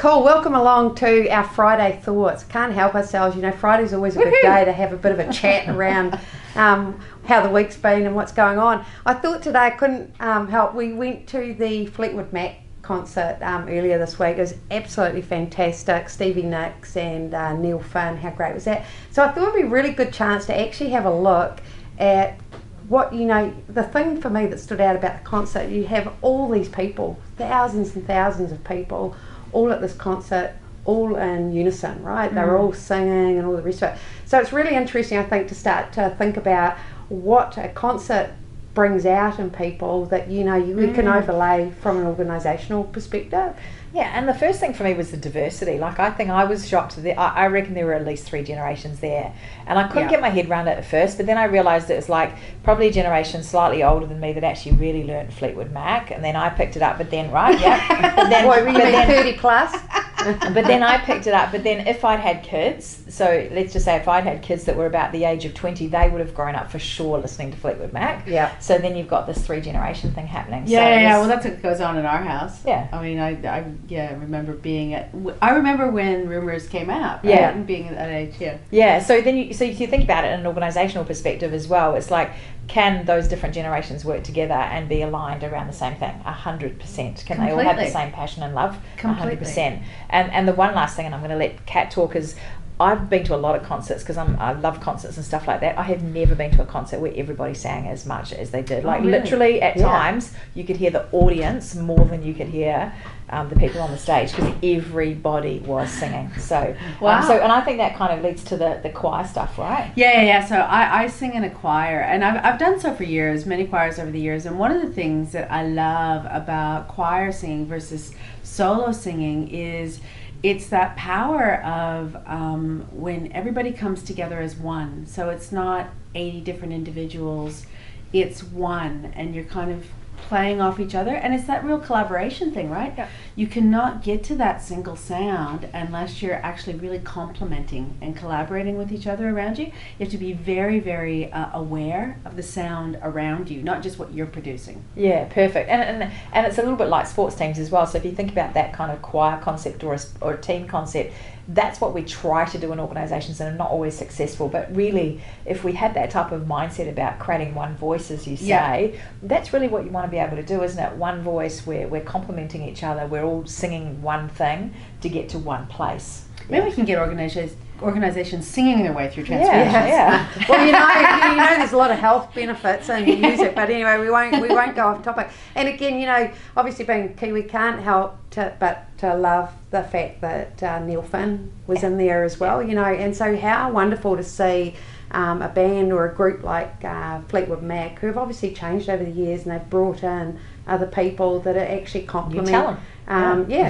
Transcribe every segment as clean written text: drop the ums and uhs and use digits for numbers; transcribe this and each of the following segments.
Cool. Welcome along to our Friday thoughts. Can't help ourselves. Friday's always a good day to have a bit of a chat around how the week's been and what's going on. I thought today I couldn't help. We went to the Fleetwood Mac concert earlier this week. It was absolutely fantastic. Stevie Nicks and Neil Finn. How great was that? So I thought it'd be a really good chance to actually have a look at what, the thing for me that stood out about the concert, you have all these people, thousands and thousands of people, all at this concert, all in unison, right? They're all singing and all the rest of it. So it's really interesting, I think, to start to think about what a concert brings out in people that, we can overlay from an organisational perspective. Yeah, and the first thing for me was the diversity. I think I was shocked that I reckon there were at least 3 generations there. And I couldn't get my head around it at first, but then I realised it was probably a generation slightly older than me that actually really learnt Fleetwood Mac, and then I picked it up, but then, right, yeah. But then, what, were you 30 plus? But then I picked it up, but then if I'd had kids, so let's just say if I'd had kids that were about the age of 20, they would have grown up for sure listening to Fleetwood Mac. Yeah. So then you've got this 3 generation thing happening. Yeah, well, that's what goes on in our house. Yeah. I mean, I remember being I remember when Rumours came out, right? Yeah. And being at that age, yeah. Yeah, so then if you think about it in an organisational perspective as well, it's can those different generations work together and be aligned around the same thing? 100%. Can they all have the same passion and love? Completely. 100%. And the one last thing, and I'm going to let Kat talk, is I've been to a lot of concerts because I love concerts and stuff like that. I have never been to a concert where everybody sang as much as they did. Really? Literally at times you could hear the audience more than you could hear the people on the stage, because everybody was singing. So, wow. And I think that kind of leads to the choir stuff, right? Yeah. So I sing in a choir, and I've done so for years, many choirs over the years. And one of the things that I love about choir singing versus solo singing is it's that power of when everybody comes together as one. So it's not 80 different individuals, it's one, and you're kind of playing off each other, and it's that real collaboration thing, right? Yeah. You cannot get to that single sound unless you're actually really complementing and collaborating with each other around you. You have to be very, very aware of the sound around you, not just what you're producing. Yeah, perfect. And it's a little bit like sports teams as well. So if you think about that kind of choir concept or a team concept, that's what we try to do in organisations, and are not always successful. But really, if we had that type of mindset about creating one voice, as you say, that's really what you want to be able to do, isn't it? One voice where we're complementing each other, we're all singing one thing to get to one place. Maybe we can get organizations singing their way through transformation. Yeah. Well, there's a lot of health benefits in music, but anyway, we won't go off topic. And again, obviously being Kiwi, can't help but to love the fact that Neil Finn was in there as well. And so how wonderful to see a band or a group like Fleetwood Mac, who have obviously changed over the years, and they've brought in other people that are actually complement. New talent.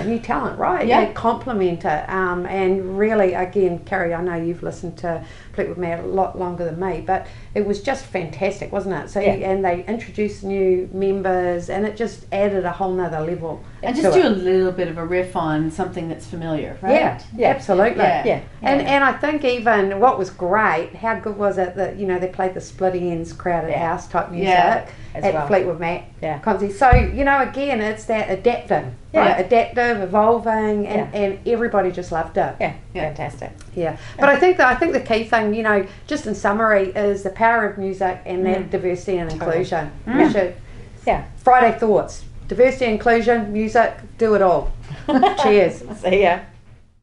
New talent, right? Yeah. They complement it. And really, again, Caro, I know you've listened to Fleetwood Mac a lot longer than me, but it was just fantastic, wasn't it? So, and they introduced new members, and it just added a whole nother level. And just do a little bit of a riff on something that's familiar, right? Yeah, absolutely. Yeah. And I think even what was great, how good was it that they played the split ends, crowded house type music at Fleetwood Mac concert. So again, it's that adapting, right? Adaptive, evolving, and everybody just loved it. Yeah, fantastic. Yeah, but I think the key thing, just in summary, is the power of music and that diversity and inclusion. We should, Friday thoughts. Diversity, inclusion, music, do it all. Cheers. See ya.